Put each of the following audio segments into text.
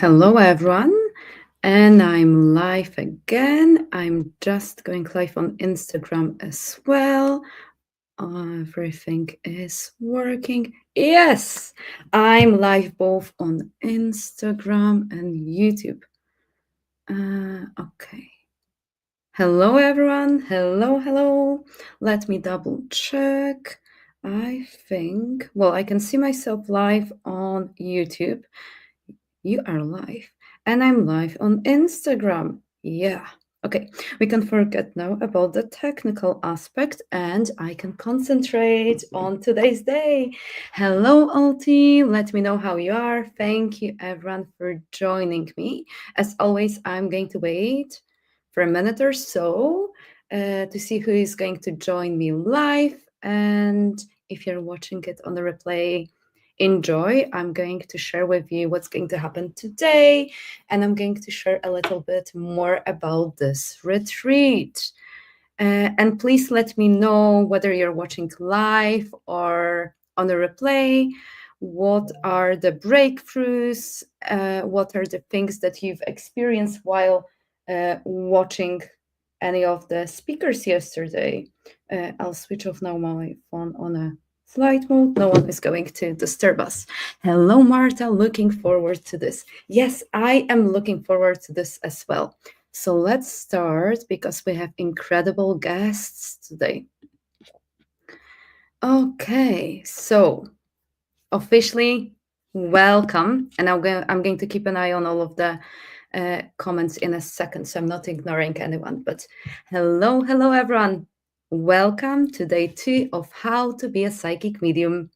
Hello, everyone, and I'm live again. I'm just going live on Instagram as well. Everything is working. Yes, I'm live both on Instagram and YouTube. Okay. Hello, everyone. Hello. Let me double check. I think, I can see myself live on YouTube. You are live. And I'm live on Instagram. Yeah. Okay. We can forget now about the technical aspect and I can concentrate on today's day. Hello, all team. Let me know how you are. Thank you, everyone, for joining me. As always, I'm going to wait for a minute or so to see who is going to join me live. And if you're watching it on the replay, enjoy. I'm going to share with you what's going to happen today, and I'm going to share a little bit more about this retreat. And please let me know whether you're watching live or on a replay. What are the breakthroughs? What are the things that you've experienced while watching any of the speakers yesterday? I'll switch off now my phone on a flight mode. No one is going to disturb us. Hello, Marta. Looking forward to this. Yes, I am looking forward to this as well. So let's start because we have incredible guests today. Okay, so officially welcome. And I'm going to keep an eye on all of the comments in a second, so I'm not ignoring anyone. But hello, everyone. Welcome to day 2 of How to Be a Psychic Medium,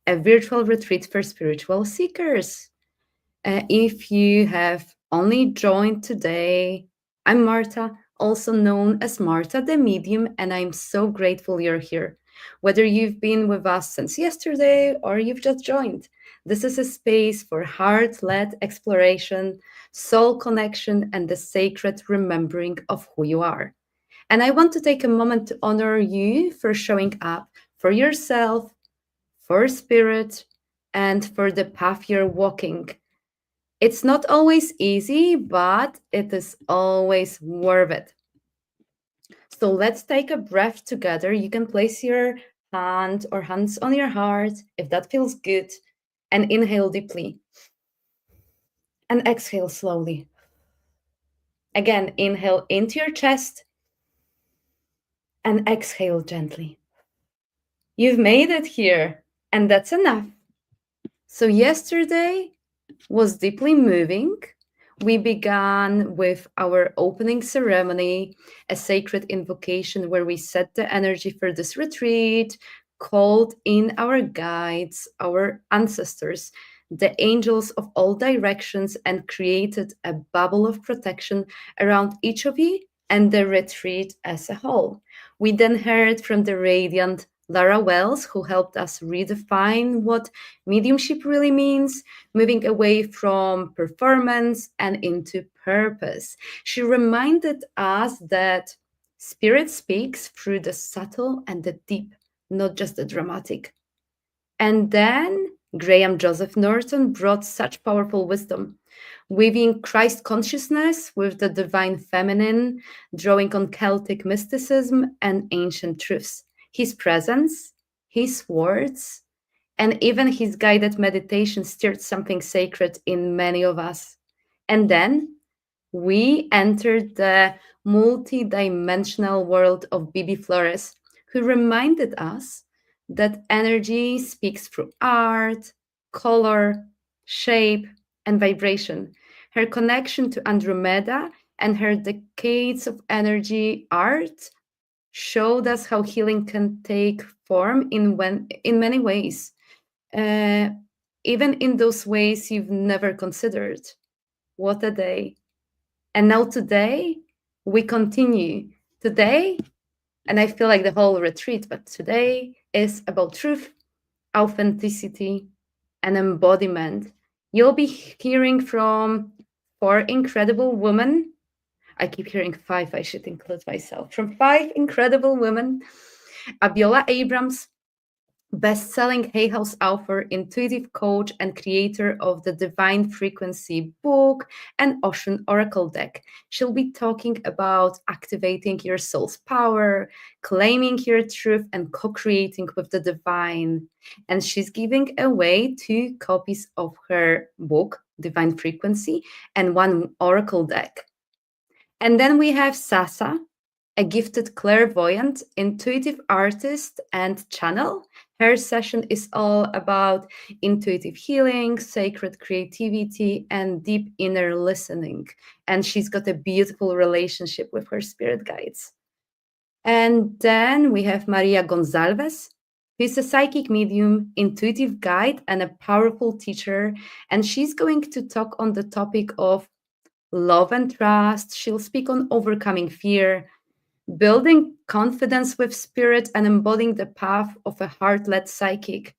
a virtual retreat for spiritual seekers. If you have only joined today, I'm Marta, also known as Marta the Medium, and I'm so grateful you're here. Whether you've been with us since yesterday or you've just joined, this is a space for heart-led exploration, soul connection, and the sacred remembering of who you are. And I want to take a moment to honor you for showing up for yourself, for spirit, and for the path you're walking. It's not always easy, but it is always worth it. So let's take a breath together. You can place your hand or hands on your heart if that feels good, and inhale deeply. And exhale slowly. Again, inhale into your chest and exhale gently. You've made it here, and that's enough. So yesterday was deeply moving. We began with our opening ceremony, a sacred invocation where we set the energy for this retreat, called in our guides, our ancestors, the angels of all directions, and created a bubble of protection around each of you and the retreat as a whole. We then heard from the radiant Lara Wells, who helped us redefine what mediumship really means, moving away from performance and into purpose. She reminded us that spirit speaks through the subtle and the deep, not just the dramatic. And then Graham Joseph Norton brought such powerful wisdom, weaving Christ consciousness with the divine feminine, drawing on Celtic mysticism and ancient truths. His presence, his words, and even his guided meditation stirred something sacred in many of us. And then we entered the multi-dimensional world of Bibi Flores, who reminded us that energy speaks through art, color, shape, and vibration. Her connection to Andromeda and her decades of energy art showed us how healing can take form in many ways, uh, even in those ways you've never considered. What a day. And now today, we continue. Today, and I feel like the whole retreat, but today is about truth, authenticity, and embodiment. You'll be hearing from 4 incredible women. I keep hearing 5, I should include myself. From 5 incredible women: Abiola Abrams, best-selling Hay House author, intuitive coach, and creator of the Divine Frequency book and Ocean Oracle deck. She'll be talking about activating your soul's power, claiming your truth, and co-creating with the divine. And she's giving away 2 copies of her book, Divine Frequency, and 1 Oracle deck. And then we have Sasa, a gifted clairvoyant, intuitive artist, and channel. Her session is all about intuitive healing, sacred creativity, and deep inner listening. And she's got a beautiful relationship with her spirit guides. And then we have Maria Gonçalves, who's a psychic medium, intuitive guide, and a powerful teacher. And she's going to talk on the topic of love and trust. She'll speak on overcoming fear, building confidence with spirit, and embodying the path of a heart-led psychic.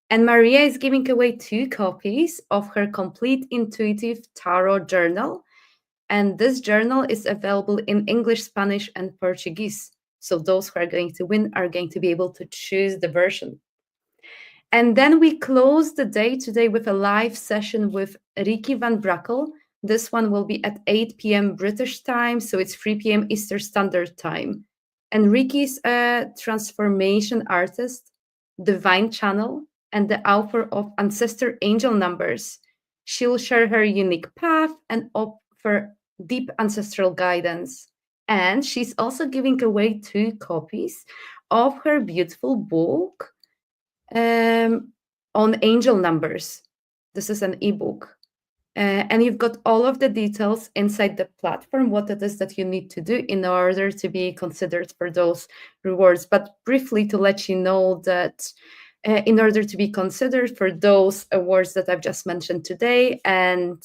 And Maria is giving away 2 copies of her complete intuitive tarot journal. And this journal is available in English, Spanish, and Portuguese. So those who are going to win are going to be able to choose the version. And then we close the day today with a live session with Rikki Van Brackle. This one will be at 8 p.m. British time, so it's 3 p.m. Eastern Standard Time. And Rikki is a transformation artist, divine channel, and the author of Ancestor Angel Numbers. She'll share her unique path and offer deep ancestral guidance. And she's also giving away 2 copies of her beautiful book on angel numbers. This is an ebook. And you've got all of the details inside the platform, what it is that you need to do in order to be considered for those rewards. But briefly to let you know that in order to be considered for those awards that I've just mentioned today, and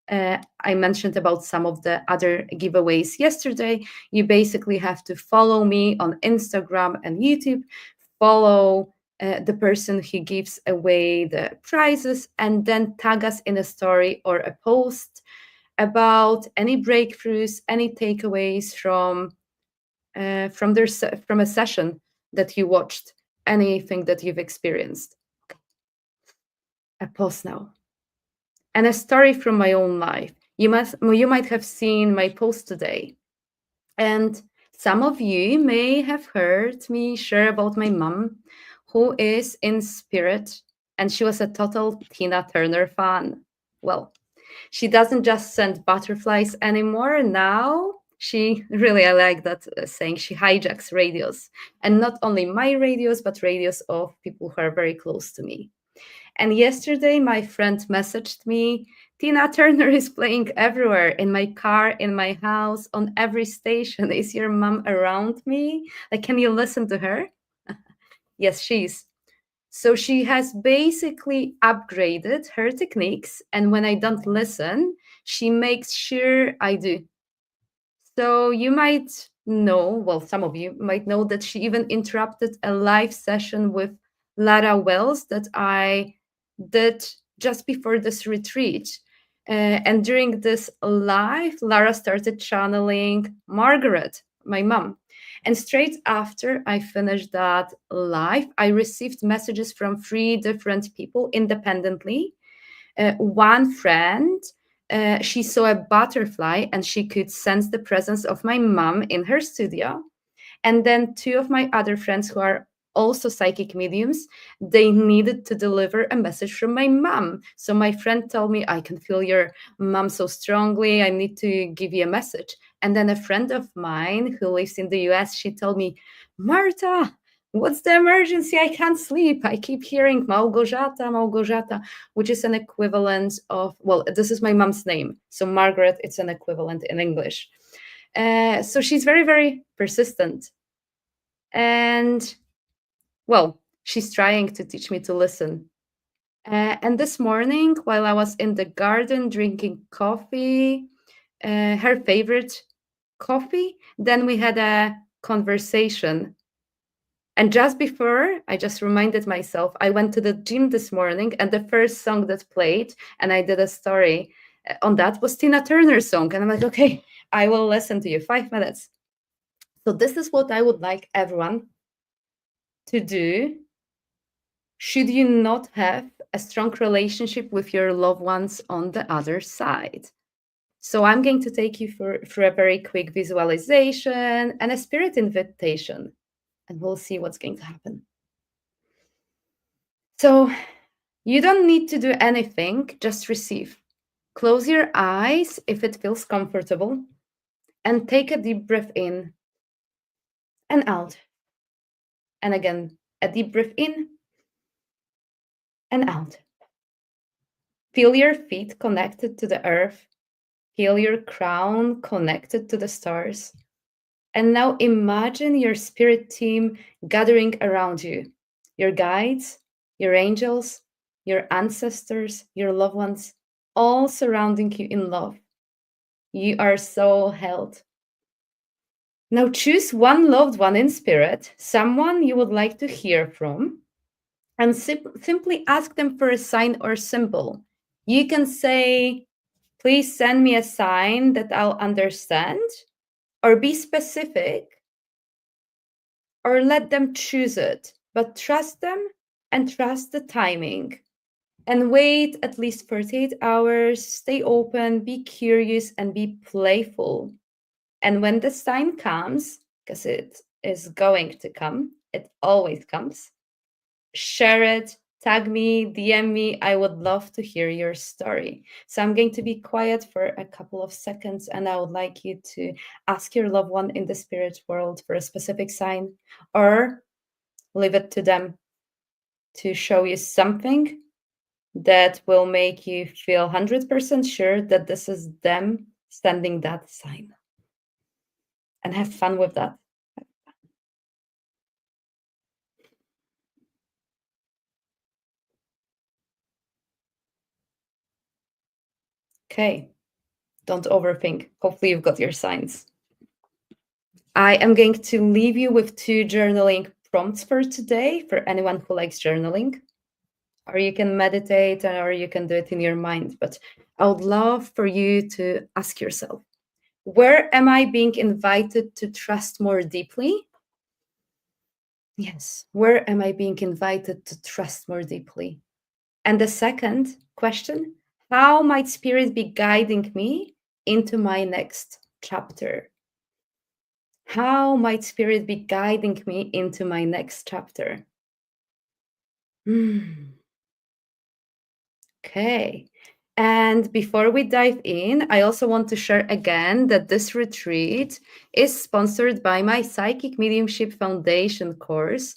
I mentioned about some of the other giveaways yesterday, you basically have to follow me on Instagram and YouTube, follow the person who gives away the prizes, and then tag us in a story or a post about any breakthroughs, any takeaways from a session that you watched, anything that you've experienced. A pause now. And a story from my own life. You might have seen my post today, and some of you may have heard me share about my mom, who is in spirit, and she was a total Tina Turner fan. Well, she doesn't just send butterflies anymore. Now she really, I like that saying, she hijacks radios, and not only my radios, but radios of people who are very close to me. And yesterday, my friend messaged me, Tina Turner is playing everywhere, in my car, in my house, on every station. Is your mom around me? Like, can you listen to her? Yes, she's. So she has basically upgraded her techniques. And when I don't listen, she makes sure I do. So you might know, well, some of you might know that she even interrupted a live session with Lara Wells that I did just before this retreat. And during this live, Lara started channeling Margaret, my mom. And straight after I finished that live, I received messages from 3 different people independently. One friend, she saw a butterfly and she could sense the presence of my mom in her studio. And then 2 of my other friends who are also psychic mediums, they needed to deliver a message from my mom. So my friend told me, I can feel your mom so strongly. I need to give you a message. And then a friend of mine who lives in the US, she told me, Marta, what's the emergency? I can't sleep. I keep hearing Małgorzata, Małgorzata, which is an equivalent of, well, this is my mom's name. So Margaret, it's an equivalent in English. So she's very, very persistent. And, well, she's trying to teach me to listen. And this morning, while I was in the garden drinking coffee, her favorite coffee, then we had a conversation. And just before, I just reminded myself, I went to the gym this morning, and the first song that played, and I did a story on that, was Tina Turner's song. And I'm like, okay, I will listen to you. 5 minutes. So this is what I would like everyone to do should you not have a strong relationship with your loved ones on the other side? So I'm going to take you through a very quick visualization and a spirit invitation, and we'll see what's going to happen. So you don't need to do anything, just receive. Close your eyes if it feels comfortable, and take a deep breath in and out. And again, a deep breath in and out. Feel your feet connected to the earth. Feel your crown connected to the stars. And now imagine your spirit team gathering around you, your guides, your angels, your ancestors, your loved ones, all surrounding you in love. You are so held. Now choose one loved one in spirit, someone you would like to hear from, and simply ask them for a sign or symbol. You can say, please send me a sign that I'll understand, or be specific, or let them choose it, but trust them and trust the timing. And wait at least 48 hours, stay open, be curious, and be playful. And when the sign comes, because it is going to come, it always comes, share it, tag me, DM me. I would love to hear your story. So I'm going to be quiet for a couple of seconds, and I would like you to ask your loved one in the spirit world for a specific sign, or leave it to them to show you something that will make you feel 100% sure that this is them sending that sign. And have fun with that. Okay, don't overthink. Hopefully you've got your signs. I am going to leave you with 2 journaling prompts for today for anyone who likes journaling. Or you can meditate, or you can do it in your mind. But I would love for you to ask yourself, where am I being invited to trust more deeply? Yes, where am I being invited to trust more deeply? And the second question, how might spirit be guiding me into my next chapter? How might spirit be guiding me into my next chapter? Okay. And before we dive in, I also want to share again that this retreat is sponsored by my Psychic Mediumship Foundation course,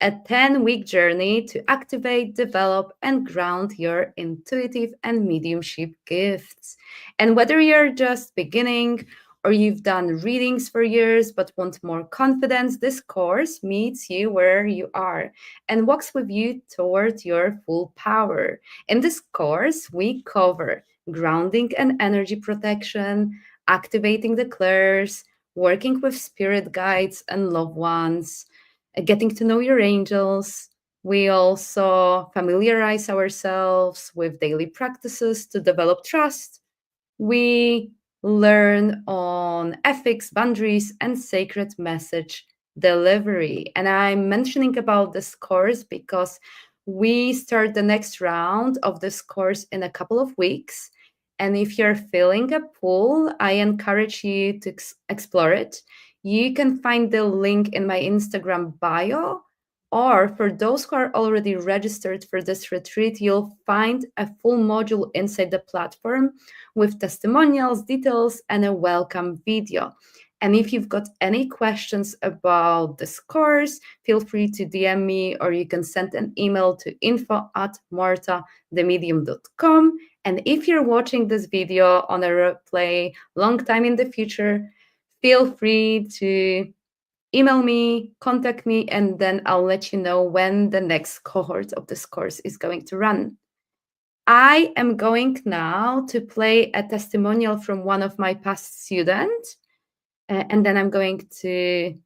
a 10-week journey to activate, develop, and ground your intuitive and mediumship gifts. And whether you're just beginning or you've done readings for years but want more confidence, this course meets you where you are and walks with you toward your full power. In this course, we cover grounding and energy protection, activating the clairs, working with spirit guides and loved ones, getting to know your angels. We also familiarize ourselves with daily practices to develop trust. We learn on ethics, boundaries, and sacred message delivery. And I'm mentioning about this course because we start the next round of this course in a couple of weeks. And if you're feeling a pull, I encourage you to explore it. You can find the link in my Instagram bio, or for those who are already registered for this retreat, you'll find a full module inside the platform with testimonials, details, and a welcome video. And if you've got any questions about this course, feel free to DM me, or you can send an email to info@martathemedium.com. And if you're watching this video on a replay long time in the future, feel free to email me, contact me, and then I'll let you know when the next cohort of this course is going to run. I am going now to play a testimonial from one of my past students, and then I'm going to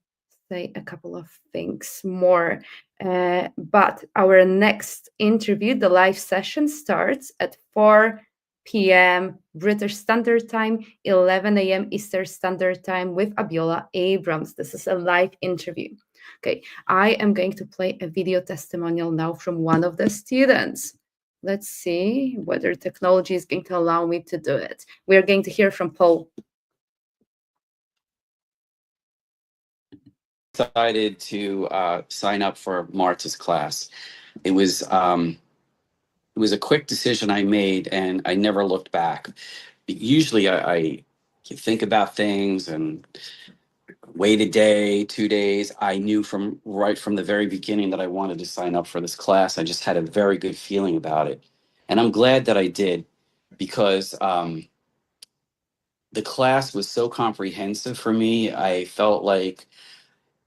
say a couple of things more. But our next interview, the live session, starts at 4 p.m. British Standard Time, 11 a.m. Eastern Standard Time with Abiola Abrams. This is a live interview. Okay, I am going to play a video testimonial now from one of the students. Let's see whether technology is going to allow me to do it. We're going to hear from Paul. Decided to sign up for Marta's class. It was a quick decision I made, and I never looked back. Usually, I think about things and wait a day, 2 days. I knew from right from the very beginning that I wanted to sign up for this class. I just had a very good feeling about it, and I'm glad that I did because the class was so comprehensive for me. I felt like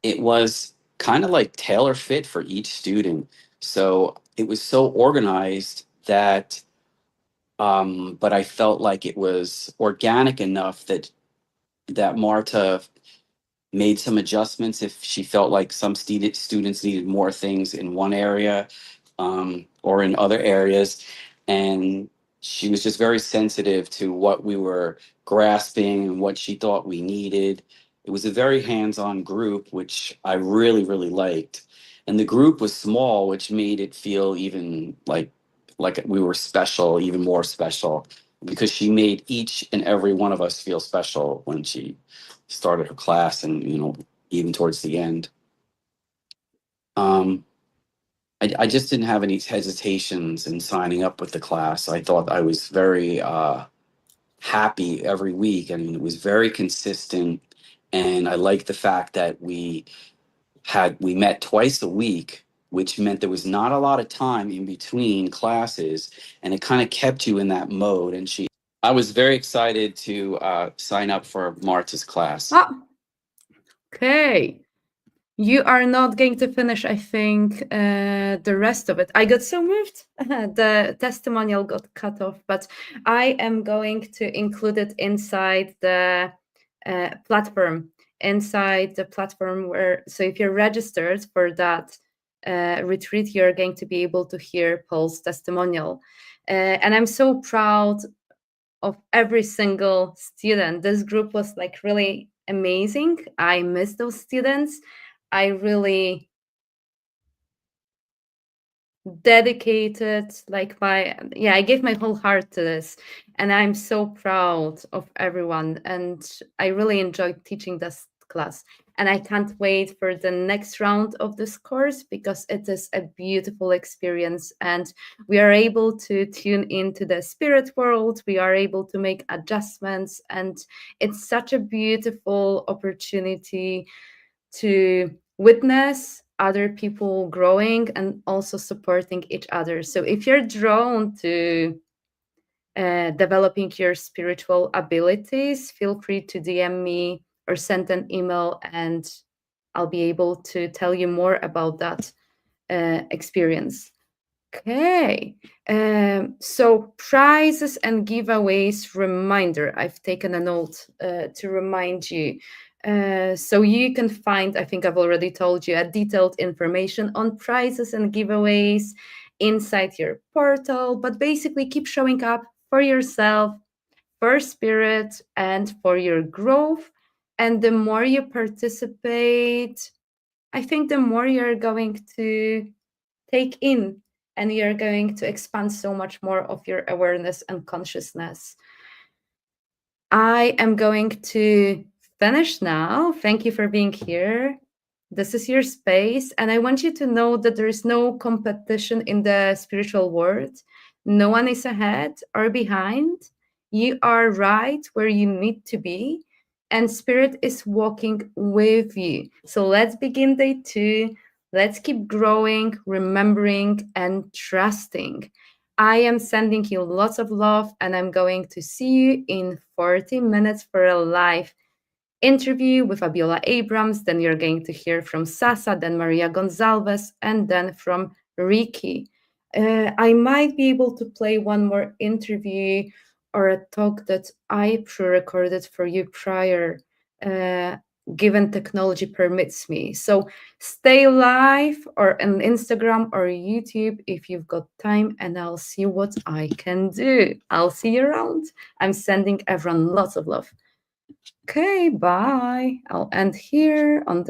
it was kind of like tailor fit for each student. So it was so organized that, but I felt like it was organic enough that Marta made some adjustments if she felt like some students needed more things in one area, or in other areas. And she was just very sensitive to what we were grasping and what she thought we needed. It was a very hands-on group, which I really, really liked. And the group was small, which made it feel even like we were special, even more special, because she made each and every one of us feel special when she started her class, and even towards the end. um I just didn't have any hesitations in signing up with the class. I thought I was very happy every week. I mean, it was very consistent, and I liked the fact that we met twice a week, which meant there was not a lot of time in between classes, and it kind of kept you in that mode. And I was very excited to sign up for Marta's class. Ah, okay. You are not going to finish, I think, the rest of it. I got so moved. The testimonial got cut off, but I am going to include it inside the platform. Inside the platform so if you're registered for that retreat, you're going to be able to hear Paul's testimonial. And I'm so proud of every single student. This group was like really amazing. I miss those students. I really dedicated I gave my whole heart to this, and I'm so proud of everyone, and I really enjoyed teaching this class, and I can't wait for the next round of this course because it is a beautiful experience, and we are able to tune into the spirit world. We are able to make adjustments, and it's such a beautiful opportunity to witness other people growing and also supporting each other. So if you're drawn to developing your spiritual abilities, feel free to DM me or send an email, and I'll be able to tell you more about that experience. Okay, so prizes and giveaways reminder. I've taken a note to remind you. So you can find, I think I've already told you, a detailed information on prizes and giveaways inside your portal, but basically keep showing up for yourself, for spirit, and for your growth. And the more you participate, I think the more you're going to take in, and you're going to expand so much more of your awareness and consciousness. I am going to finish now. Thank you for being here. This is your space, and I want you to know that there is no competition in the spiritual world. No one is ahead or behind. You are right where you need to be, and spirit is walking with you. So let's begin day 2. Let's keep growing, remembering, and trusting. I am sending you lots of love, and I'm going to see you in 40 minutes for a live interview with Abiola Abrams. Then you're going to hear from Sasa, then Maria Gonçalves, and then from Rikki. I might be able to play one more interview or a talk that I pre-recorded for you prior, given technology permits me. So stay live or on Instagram or YouTube if you've got time, and I'll see what I can do. I'll see you around. I'm sending everyone lots of love. Okay, bye. I'll end here on the